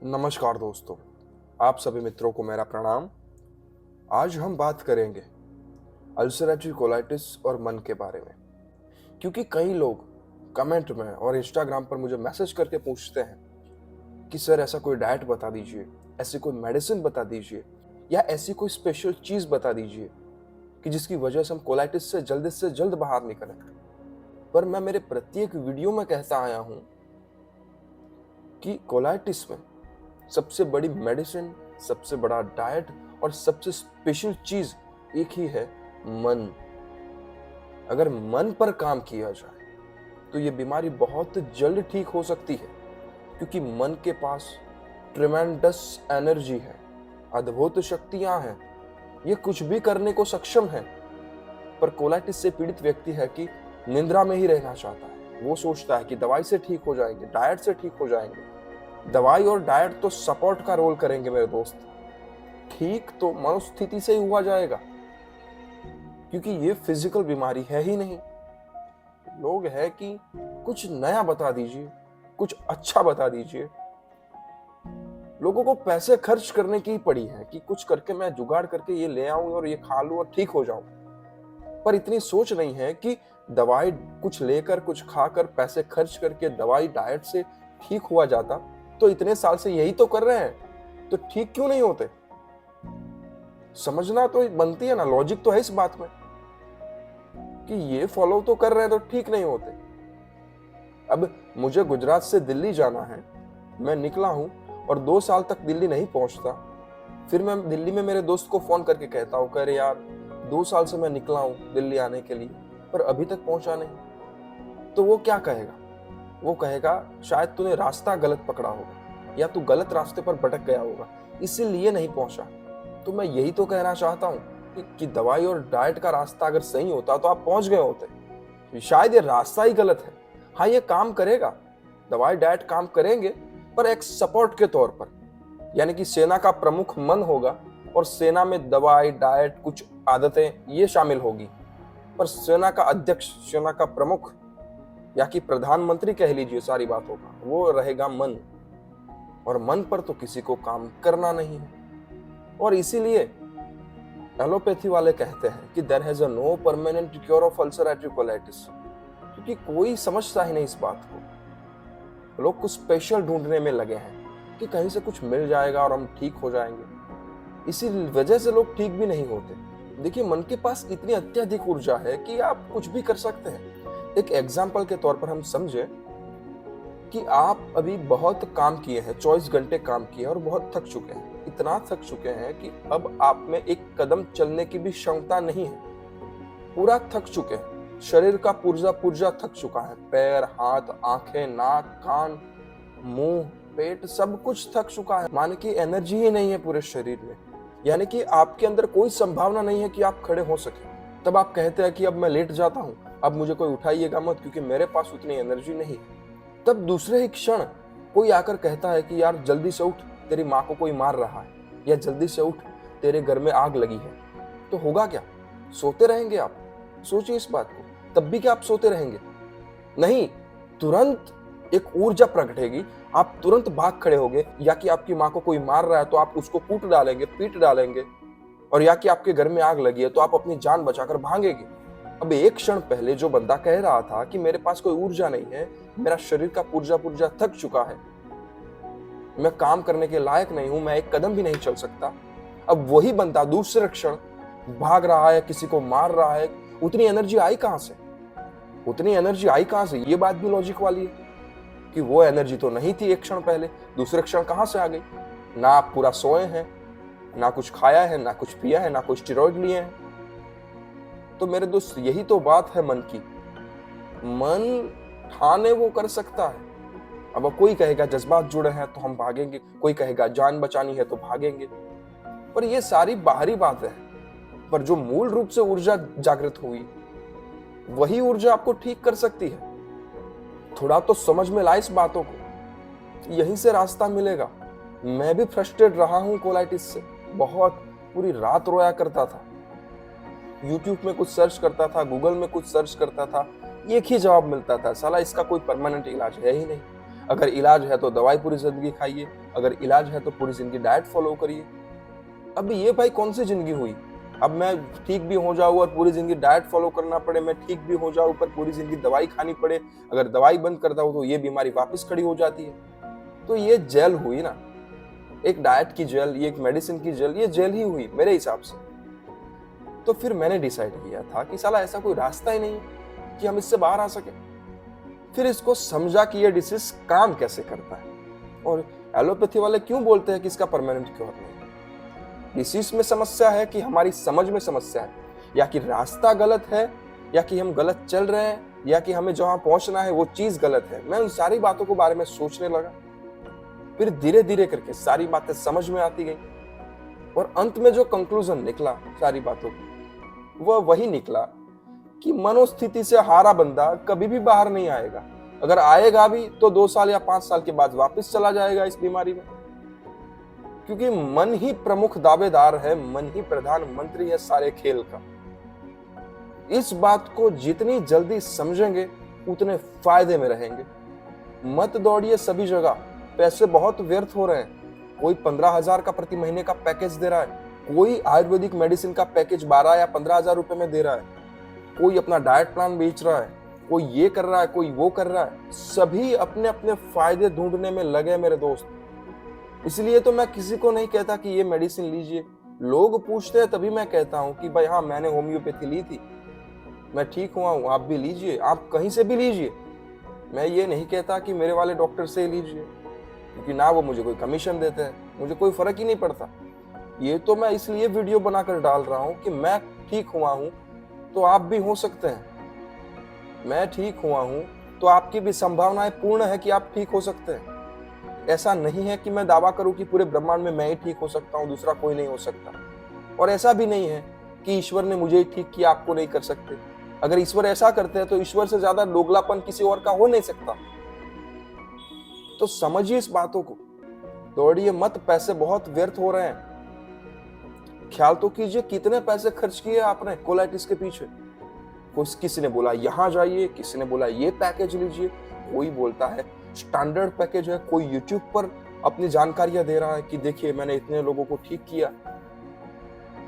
नमस्कार दोस्तों, आप सभी मित्रों को मेरा प्रणाम। आज हम बात करेंगे अल्सरेटिव कोलाइटिस और मन के बारे में, क्योंकि कई लोग कमेंट में और इंस्टाग्राम पर मुझे मैसेज करके पूछते हैं कि सर ऐसा कोई डाइट बता दीजिए, ऐसी कोई मेडिसिन बता दीजिए या ऐसी कोई स्पेशल चीज़ बता दीजिए कि जिसकी वजह से हम कोलाइटिस से जल्द बाहर निकलें। पर मैं मेरे प्रत्येक वीडियो में कहता आया हूँ कि कोलाइटिस में सबसे बड़ी मेडिसिन, सबसे बड़ा डाइट और सबसे स्पेशल चीज एक ही है, मन। अगर मन पर काम किया जाए तो ये बीमारी बहुत जल्द ठीक हो सकती है, क्योंकि मन के पास ट्रिमेंडस एनर्जी है, अद्भुत शक्तियां हैं, ये कुछ भी करने को सक्षम है। पर कोलाइटिस से पीड़ित व्यक्ति है कि निंद्रा में ही रहना चाहता है। वो सोचता है कि दवाई से ठीक हो जाएंगे, डाइट से ठीक हो जाएंगे। दवाई और डाइट तो सपोर्ट का रोल करेंगे मेरे दोस्त, ठीक तो मनोस्थिति से ही हुआ जाएगा, क्योंकि ये फिजिकल बीमारी है ही नहीं। लोग है कि कुछ नया बता दीजिए, कुछ अच्छा बता दीजिए। लोगों को पैसे खर्च करने की पड़ी है कि कुछ करके मैं जुगाड़ करके ये ले आऊं और ये खा लूं और ठीक हो जाऊं। पर इतनी सोच नहीं है कि दवाई कुछ लेकर, कुछ खाकर, पैसे खर्च करके दवाई डाइट से ठीक हुआ जाता तो इतने साल से यही तो कर रहे हैं, तो ठीक क्यों नहीं होते? समझना तो बनती है ना, लॉजिक तो है इस बात में कि ये फॉलो तो कर रहे हैं तो ठीक नहीं होते। अब मुझे गुजरात से दिल्ली जाना है, मैं निकला हूं और 2 साल तक दिल्ली नहीं पहुंचता। फिर मैं दिल्ली में मेरे दोस्त को फोन करके कहता हूं, कह रहे यार 2 साल से मैं निकला हूं दिल्ली आने के लिए, पर अभी तक पहुंचा नहीं। तो वो क्या कहेगा? वो कहेगा शायद तूने रास्ता गलत पकड़ा होगा या तू गलत रास्ते पर भटक गया होगा, इसीलिए नहीं पहुंचा। तो मैं यही तो कहना चाहता हूं कि दवाई और डाइट का रास्ता अगर सही होता तो आप पहुंच गए होते। शायद ये रास्ता ही गलत है। हाँ, ये काम करेगा, दवाई डाइट काम करेंगे, पर एक सपोर्ट के तौर पर, यानी कि सेना का प्रमुख मन होगा और सेना में दवाई डाइट कुछ आदतें ये शामिल होगी। पर सेना का अध्यक्ष, सेना का प्रमुख या कि प्रधानमंत्री कह लीजिए सारी बातों का, वो रहेगा मन। और मन पर तो किसी को काम करना नहीं है। और इसीलिए एलोपैथी वाले कहते हैं कि there has a no permanent cure of ulcerative colitis, क्योंकि कोई समझता ही नहीं इस बात को। लोग कुछ स्पेशल ढूंढने में लगे हैं कि कहीं से कुछ मिल जाएगा और हम ठीक हो जाएंगे। इसी वजह से लोग ठीक भी नहीं होते। देखिए, मन के पास इतनी अत्यधिक ऊर्जा है कि आप कुछ भी कर सकते हैं। एक एग्जाम्पल के तौर पर हम समझे कि आप अभी बहुत काम किए हैं, 24 घंटे काम किए और बहुत थक चुके हैं, इतना थक चुके हैं कि अब आप में एक कदम चलने की भी क्षमता नहीं है। पूरा थक चुके हैं, शरीर का पुर्जा थक चुका है, पैर, हाथ, आंखें, नाक, कान, मुंह, पेट, सब कुछ थक चुका है। माने कि एनर्जी ही नहीं है पूरे शरीर में, यानी कि आपके अंदर कोई संभावना नहीं है कि आप खड़े हो सके। तब आप कहते हैं कि अब मैं लेट जाता हूं, अब मुझे कोई उठाइएगा मत, क्योंकि मेरे पास उतनी एनर्जी नहीं है। तब दूसरे ही क्षण कोई आकर कहता है कि यार जल्दी से उठ, तेरी माँ को कोई मार रहा है, या जल्दी से उठ, तेरे घर में आग लगी है। तो होगा क्या? सोते रहेंगे आप? सोचिए इस बात को। तब भी क्या आप सोते रहेंगे? नहीं, तुरंत एक ऊर्जा प्रकटेगी, आप तुरंत भाग खड़े होगे। या कि आपकी माँ को कोई मार रहा है तो आप उसको कूट डालेंगे, पीट डालेंगे, और या कि आपके घर में आग लगी है तो आप अपनी जान बचाकर भागेंगे। अब एक क्षण पहले जो बंदा कह रहा था कि मेरे पास कोई ऊर्जा नहीं है, मेरा शरीर का पुर्जा थक चुका है, मैं काम करने के लायक नहीं हूं, मैं एक कदम भी नहीं चल सकता, अब वही बंदा दूसरे क्षण भाग रहा है, किसी को मार रहा है। उतनी एनर्जी आई कहां से? उतनी एनर्जी आई कहां से? ये बात भी लॉजिक वाली है कि वो एनर्जी तो नहीं थी एक क्षण पहले, दूसरे क्षण कहां से आ गई? ना आप पूरा सोए हैं, ना कुछ खाया है, ना कुछ पिया है, ना कुछ स्टेरॉइड लिए हैं। तो मेरे दोस्त, यही तो बात है मन की। मन ठाने वो कर सकता है। अब कोई कहेगा जज्बात जुड़े हैं तो हम भागेंगे, कोई कहेगा जान बचानी है तो भागेंगे, पर ये सारी बाहरी बातें हैं। पर जो मूल रूप से ऊर्जा जागृत हुई, वही ऊर्जा आपको ठीक कर सकती है। थोड़ा तो समझ में लाए इस बातों को, यहीं से रास्ता मिलेगा। मैं भी फ्रस्ट्रेट रहा हूं कोलाइटिस से, बहुत, पूरी रात रोया करता था। YouTube में कुछ सर्च करता था, गूगल में कुछ सर्च करता था, एक ही जवाब मिलता था, साला इसका कोई परमानेंट इलाज है ही नहीं। अगर इलाज है तो दवाई पूरी जिंदगी खाइए, अगर इलाज है तो पूरी जिंदगी डाइट फॉलो करिए। अब ये भाई कौन सी जिंदगी हुई? अब मैं ठीक भी हो जाऊं और पूरी जिंदगी डाइट फॉलो करना पड़े, मैं ठीक भी हो जाऊं पर पूरी जिंदगी दवाई खानी पड़े, अगर दवाई बंद करता हूं तो ये बीमारी वापस खड़ी हो जाती है। तो ये जेल हुई ना, एक डाइट की जेल, ये एक मेडिसिन की जेल, ये जेल ही हुई मेरे हिसाब से। तो फिर मैंने डिसाइड किया था कि साला ऐसा कोई रास्ता ही नहीं है कि हम इससे बाहर आ सके। फिर इसको समझा कि ये डिसीज काम कैसे करता है और एलोपैथी वाले क्यों बोलते हैं कि इसका परमानेंट क्योर नहीं है। डिसीज में समस्या है कि हमारी समझ में समस्या है, या कि रास्ता गलत है, या कि हम गलत चल रहे हैं, या कि हमें जहां पहुंचना है वो चीज गलत है। मैं उन सारी बातों के बारे में सोचने लगा। फिर धीरे धीरे करके सारी बातें समझ में आती गई और अंत में जो कंक्लूजन निकला सारी बातों का, वह वही निकला कि मनोस्थिति से हारा बंदा कभी भी बाहर नहीं आएगा। अगर आएगा भी तो 2 साल या 5 साल के बाद वापस चला जाएगा इस बीमारी में, क्योंकि मन ही प्रमुख दावेदार है, मन ही प्रधानमंत्री है सारे खेल का। इस बात को जितनी जल्दी समझेंगे उतने फायदे में रहेंगे। मत दौड़िए सभी जगह, पैसे बहुत व्यर्थ हो रहे हैं। कोई 15,000 का प्रति महीने का पैकेज दे रहा है, कोई आयुर्वेदिक मेडिसिन का पैकेज 12 या 15,000 रुपए में दे रहा है, कोई अपना डाइट प्लान बेच रहा है, कोई ये कर रहा है, कोई वो कर रहा है। सभी अपने अपने फायदे ढूंढने में लगे मेरे दोस्त। इसलिए तो मैं किसी को नहीं कहता कि ये मेडिसिन लीजिए। लोग पूछते हैं तभी मैं कहता हूं कि भाई हाँ, मैंने होम्योपैथी ली थी, मैं ठीक हुआ हूं, आप भी लीजिए, आप कहीं से भी लीजिए। मैं ये नहीं कहता कि मेरे वाले डॉक्टर से लीजिए, क्योंकि ना वो मुझे कोई कमीशन देते हैं, मुझे कोई फर्क ही नहीं पड़ता। ये तो मैं इसलिए वीडियो बनाकर डाल रहा हूं कि मैं ठीक हुआ हूं तो आप भी हो सकते हैं। मैं ठीक हुआ हूं तो आपकी भी संभावनाएं पूर्ण है कि आप ठीक हो सकते हैं। ऐसा नहीं है कि मैं दावा करूं कि पूरे ब्रह्मांड में मैं ही ठीक हो सकता हूं, दूसरा कोई नहीं हो सकता। और ऐसा भी नहीं है कि ईश्वर ने मुझे ही ठीक किया, आपको नहीं कर सकते। अगर ईश्वर ऐसा करते हैं तो ईश्वर से ज्यादा दोगलापन किसी और का हो नहीं सकता। तो समझिए इस बातों को, दौड़िए मत, पैसे बहुत व्यर्थ हो रहे हैं। ख्याल तो कीजिए कितने पैसे खर्च किए आपने कोलाइटिस के पीछे। किसी ने बोला यहां जाइए, किसी ने बोला ये पैकेज लीजिए, कोई बोलता है स्टैंडर्ड पैकेज है, कोई यूट्यूब पर अपनी जानकारियां दे रहा है कि देखिए मैंने इतने लोगों को ठीक किया।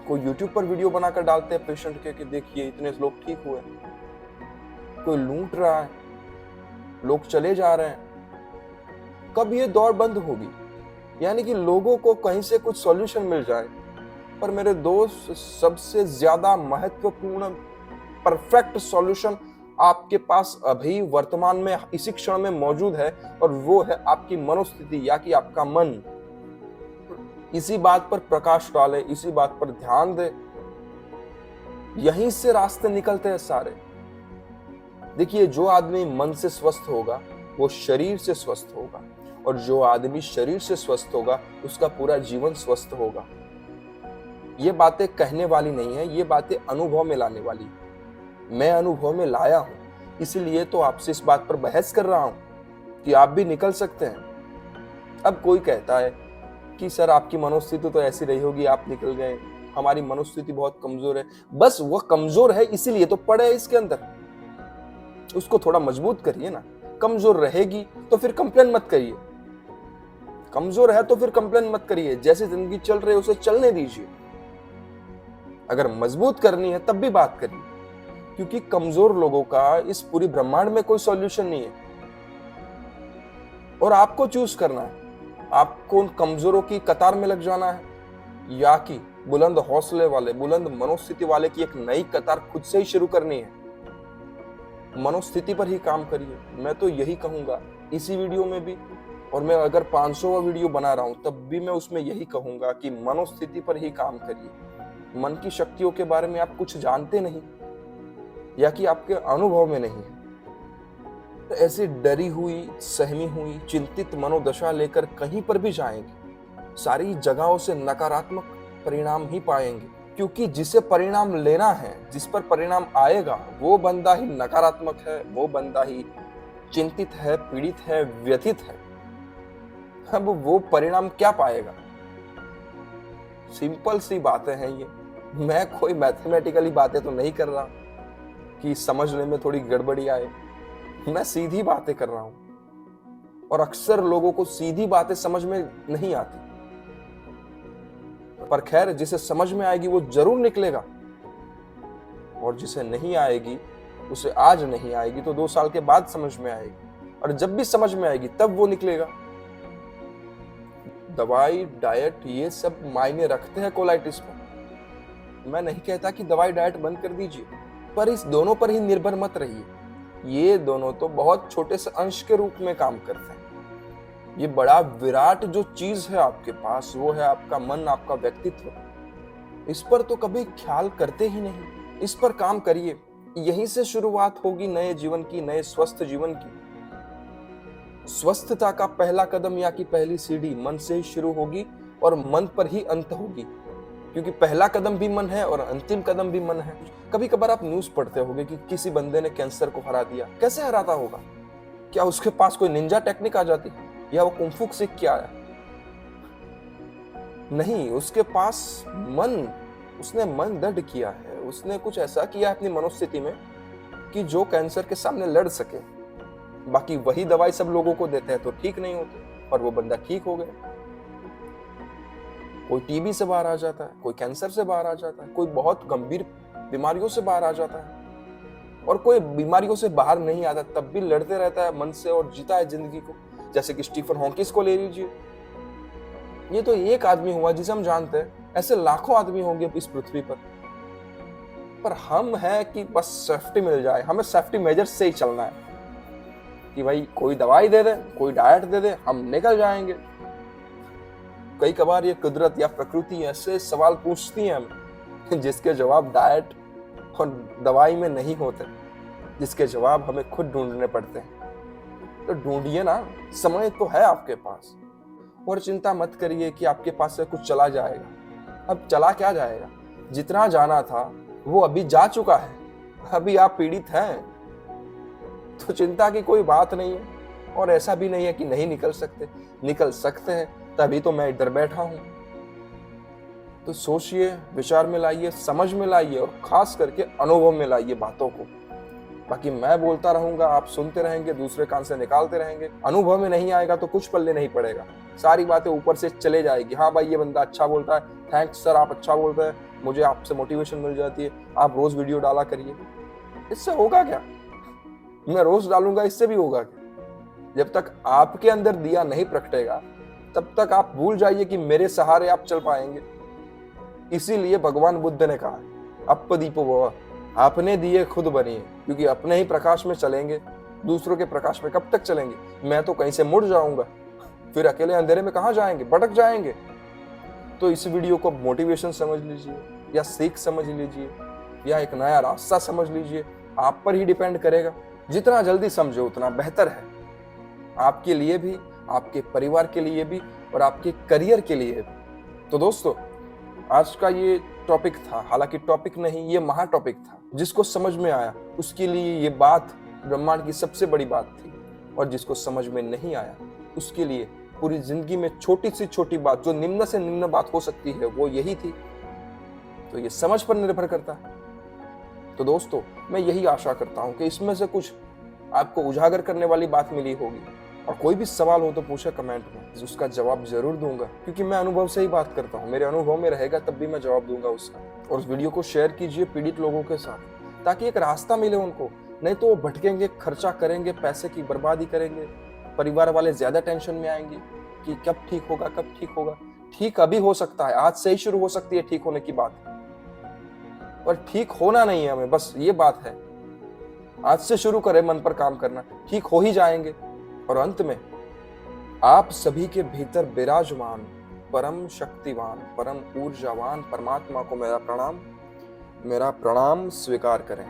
कोई यूट्यूब पर वीडियो बनाकर डालते हैं पेशेंट के कि देखिए इतने लोग ठीक हुए। कोई लूट रहा है, लोग चले जा रहे हैं। कब ये दौड़ बंद होगी? यानी कि लोगों को कहीं से कुछ सॉल्यूशन मिल जाए। पर मेरे दोस्त, सबसे ज्यादा महत्वपूर्ण परफेक्ट सॉल्यूशन आपके पास अभी वर्तमान में इसी क्षण में मौजूद है, और वो है आपकी मनोस्थिति, या कि आपका मन। इसी बात पर प्रकाश डाले, इसी बात पर ध्यान दे, यहीं से रास्ते निकलते हैं सारे। देखिए, जो आदमी मन से स्वस्थ होगा वो शरीर से स्वस्थ होगा, और जो आदमी शरीर से स्वस्थ होगा उसका पूरा जीवन स्वस्थ होगा। ये बातें कहने वाली नहीं है, ये बातें अनुभव में लाने वाली। मैं अनुभव में लाया हूं, इसलिए तो आपसे इस बात पर बहस कर रहा हूं कि आप भी निकल सकते हैं। अब कोई कहता है कि सर आपकी मनोस्थिति तो ऐसी रही होगी, आप निकल गए, हमारी मनोस्थिति बहुत कमजोर है। बस वो कमजोर है इसीलिए तो पड़े है इसके अंदर, उसको थोड़ा मजबूत करिए ना। कमजोर रहेगी तो फिर कंप्लेन मत करिए, कमजोर है तो फिर कंप्लेन मत करिए। जैसे जिंदगी चल रही है उसे चलने दीजिए। अगर मजबूत करनी है तब भी बात करिए, क्योंकि कमजोर लोगों का इस पूरी ब्रह्मांड में कोई सॉल्यूशन नहीं है। और आपको चूज करना है, आपको उन कमजोरों की कतार में लग जाना है, या कि बुलंद हौसले वाले, बुलंद मनोस्थिति वाले की एक नई कतार खुद से ही शुरू करनी है। मनोस्थिति पर ही काम करिए। मैं तो यही कहूंगा इसी वीडियो में भी, और मैं अगर 500वां वीडियो बना रहा हूं तब भी मैं उसमें यही कहूंगा कि मनोस्थिति पर ही काम करिए। मन की शक्तियों के बारे में आप कुछ जानते नहीं, या कि आपके अनुभव में नहीं है, तो ऐसी डरी हुई, सहमी हुई, चिंतित मनोदशा लेकर कहीं पर भी जाएंगे, सारी जगहों से नकारात्मक परिणाम ही पाएंगे। क्योंकि जिसे परिणाम लेना है, जिस पर परिणाम आएगा, वो बंदा ही नकारात्मक है, वो बंदा ही चिंतित है, पीड़ित है, व्यथित है। अब वो परिणाम क्या पाएगा? सिंपल सी बातें हैं ये। मैं कोई मैथमेटिकली बातें तो नहीं कर रहा कि समझने में थोड़ी गड़बड़ी आए, मैं सीधी बातें कर रहा हूं। और अक्सर लोगों को सीधी बातें समझ में नहीं आती, पर खैर जिसे समझ में आएगी वो जरूर निकलेगा, और जिसे नहीं आएगी उसे आज नहीं आएगी तो 2 साल के बाद समझ में आएगी, और जब भी समझ में आएगी तब वो निकलेगा। दवाई, डाइट, ये सब मायने रखते हैं कोलाइटिस पर। मैं नहीं कहता कि दवाई डाइट बंद कर दीजिए, पर इस दोनों पर ही निर्भर मत रहिए। ये दोनों तो बहुत छोटे से अंश के रूप में काम करते हैं। ये बड़ा विराट जो चीज है आपके पास, वो है आपका मन, आपका व्यक्तित्व। इस पर तो कभी ख्याल करते ही नहीं। इस पर काम करिए। यहीं से शुरुआत होगी नए जीवन की, नए स्वस्थ जीवन की। स्वस्थता का पहला कदम या की पहली सीढ़ी मन से ही शुरू होगी और मन पर ही अंत होगी, क्योंकि पहला कदम भी मन है और अंतिम कदम भी मन है। कभी कभार आप न्यूज पढ़ते होंगे कि किसी बंदे ने कैंसर को हरा दिया। कैसे हराता होगा? क्या उसके पास कोई निंजा टेक्निक आ जाती, या वो कुंफू सीख के आया? नहीं, उसके पास उसने मन दृढ़ किया है। उसने कुछ ऐसा किया अपनी मनोस्थिति में कि जो कैंसर के सामने लड़ सके। बाकी वही दवाई सब लोगों को देते हैं तो ठीक नहीं होते, और वो बंदा ठीक हो गया। कोई टीबी से बाहर आ जाता है, कोई कैंसर से बाहर आ जाता है, कोई बहुत गंभीर बीमारियों से बाहर आ जाता है, और कोई बीमारियों से बाहर नहीं आता तब भी लड़ते रहता है मन से और जीता है जिंदगी को। जैसे कि स्टीफन हॉकिंस को ले लीजिए। ये तो एक आदमी हुआ जिसे हम जानते हैं, ऐसे लाखों आदमी होंगे इस पृथ्वी पर हम है कि बस सेफ्टी मिल जाए। हमें सेफ्टी मेजर से ही चलना है कि भाई कोई दवाई दे दे, कोई डाइट दे दे, हम निकल जाएंगे। कई कबार ये कुदरत या प्रकृति ऐसे सवाल पूछती है हमें जिसके जवाब डाइट और दवाई में नहीं होते, जिसके जवाब हमें खुद ढूंढने पड़ते हैं। तो ढूंढिए ना, समय तो है आपके पास। और चिंता मत करिए कि आपके पास से कुछ चला जाएगा। अब चला क्या जाएगा? जितना जाना था वो अभी जा चुका है। अभी आप पीड़ित हैं तो चिंता की कोई बात नहीं है, और ऐसा भी नहीं है कि नहीं निकल सकते हैं, तभी तो मैं इधर बैठा हूं। तो सोचिए, विचार में लाइए, समझ में लाइए, और खास करके अनुभव में लाइए बातों को। बाकी मैं बोलता रहूंगा, आप सुनते रहेंगे, दूसरे कान से निकालते रहेंगे। अनुभव में नहीं आएगा तो कुछ पल्ले नहीं पड़ेगा। सारी बातें ऊपर से चले जाएगी। हाँ भाई, ये बंदा अच्छा बोलता है, थैंक्स सर, आप अच्छा बोलते हैं, मुझे आपसे मोटिवेशन मिल जाती है, आप रोज वीडियो डाला करिए। इससे होगा क्या? मैं रोज डालूंगा, इससे भी होगा क्या? जब तक आपके अंदर दिया नहीं प्रकटेगा तब तक आप भूल जाइए कि मेरे सहारे आप चल पाएंगे। इसीलिए भगवान बुद्ध ने कहा, अप्पदीपो भव, आपने दिए खुद बनिए, क्योंकि अपने ही प्रकाश में चलेंगे, दूसरों के प्रकाश में कब तक चलेंगे? मैं तो कहीं से मुड़ जाऊंगा, फिर अकेले अंधेरे में कहां जाएंगे? भटक जाएंगे। तो इस वीडियो को मोटिवेशन समझ लीजिए, या सीख समझ लीजिए, या एक नया रास्ता समझ लीजिए, आप पर ही डिपेंड करेगा। जितना जल्दी समझो उतना बेहतर है, आपके लिए भी, आपके परिवार के लिए भी, और आपके करियर के लिए भी। तो दोस्तों, आज का ये टॉपिक था, हालांकि टॉपिक नहीं, ये महा टॉपिक था। जिसको समझ में आया उसके लिए ये बात ब्रह्मांड की सबसे बड़ी बात थी, और जिसको समझ में नहीं आया उसके लिए पूरी जिंदगी में छोटी से छोटी बात, जो निम्न से निम्न बात हो सकती है, वो यही थी। तो ये समझ पर निर्भर करता है। तो दोस्तों, मैं यही आशा करता हूं कि इसमें से कुछ आपको उजागर करने वाली बात मिली होगी। और कोई भी सवाल हो तो पूछे कमेंट में, उसका जवाब जरूर दूंगा, क्योंकि मैं अनुभव से ही बात करता हूँ। मेरे अनुभव में रहेगा तब भी मैं जवाब दूंगा उसका। और उस वीडियो को शेयर कीजिए पीड़ित लोगों के साथ, ताकि एक रास्ता मिले उनको। नहीं तो वो भटकेंगे, खर्चा करेंगे, पैसे की बर्बादी करेंगे, परिवार वाले ज्यादा टेंशन में आएंगे कि कब ठीक होगा, कब ठीक होगा। ठीक अभी हो सकता है, आज से ही शुरू हो सकती है ठीक होने की बात, पर ठीक होना नहीं है हमें, बस ये बात है। आज से शुरू करें मन पर काम करना, ठीक हो ही जाएंगे। और अंत में, आप सभी के भीतर विराजमान परम शक्तिवान, परम ऊर्जावान परमात्मा को मेरा प्रणाम स्वीकार करें।